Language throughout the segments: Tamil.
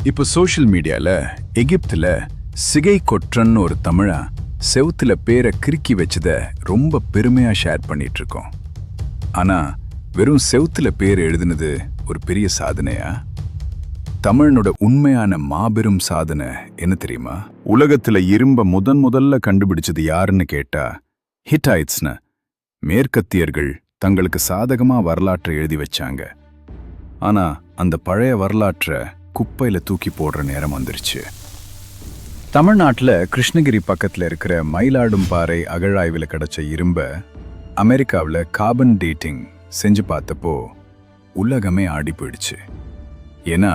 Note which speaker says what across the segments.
Speaker 1: இப்போ சோஷியல் மீடியால எகிப்துல சிகை கொற்றன்னு ஒரு தமிழன் செவுத்துல பேரை கிறுக்கி வச்சத ரொம்ப பெருமையா ஷேர் பண்ணிட்டு இருக்கோம். ஆனா வெறும் செவுத்துல பேர் எழுதுனது ஒரு பெரிய சாதனையா? தமிழனோட உண்மையான மாபெரும் சாதனை என்ன தெரியுமா? உலகத்துல இரும்ப முதல்ல கண்டுபிடிச்சது யாருன்னு கேட்டா ஹிட்டைட்ஸ்னு மேற்கத்தியர்கள் தங்களுக்கு சாதகமா வரலாற்றை எழுதி வச்சாங்க. ஆனா அந்த பழைய வரலாற்றை குப்பையில தூக்கி போடுற நேரம் வந்துருச்சு. தமிழ்நாட்டில் கிருஷ்ணகிரி பக்கத்தில் இருக்கிற மயிலாடும்பாறை அகழாய்வில் கிடைச்ச இரும்ப அமெரிக்காவில் கார்பன் டேட்டிங் செஞ்சு பார்த்தப்போ உலகமே ஆடி போயிடுச்சு. ஏன்னா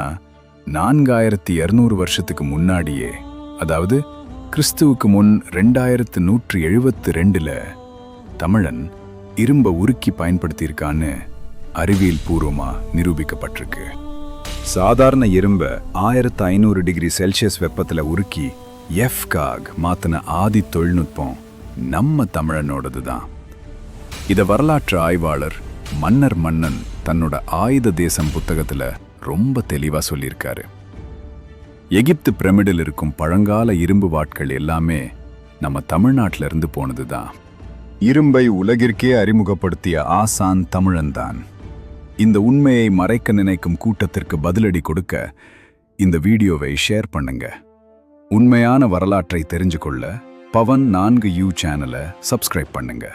Speaker 1: 4200 வருஷத்துக்கு முன்னாடியே, அதாவது கிறிஸ்துவுக்கு முன் 2172ல் தமிழன் இரும்ப உருக்கி பயன்படுத்தியிருக்கான்னு அறிவியல் பூர்வமா நிரூபிக்கப்பட்டிருக்கு. சாதாரண இரும்ப 1500 டிகிரி செல்சியஸ் வெப்பத்தில் உருக்கி எஃப்காக் மாத்தின ஆதி தொழில்நுட்பம் நம்ம தமிழனோடது தான். இத வரலாற்று ஆய்வாளர் மன்னர் மன்னன் தன்னோட ஆயுத தேசம் புத்தகத்துல ரொம்ப தெளிவா சொல்லியிருக்காரு. எகிப்து பிரமிடில் இருக்கும் பழங்கால இரும்பு வாட்கள் எல்லாமே நம்ம தமிழ்நாட்டில இருந்து போனதுதான். இரும்பை உலகிற்கே அறிமுகப்படுத்திய ஆசான் தமிழன்தான். இந்த உண்மையை மறைக்க நினைக்கும் கூட்டத்திற்கு பதிலடி கொடுக்க இந்த வீடியோவை ஷேர் பண்ணுங்க. உண்மையான வரலாற்றை தெரிஞ்சு கொள்ள பவன் 4U சேனலை சப்ஸ்கிரைப் பண்ணுங்க.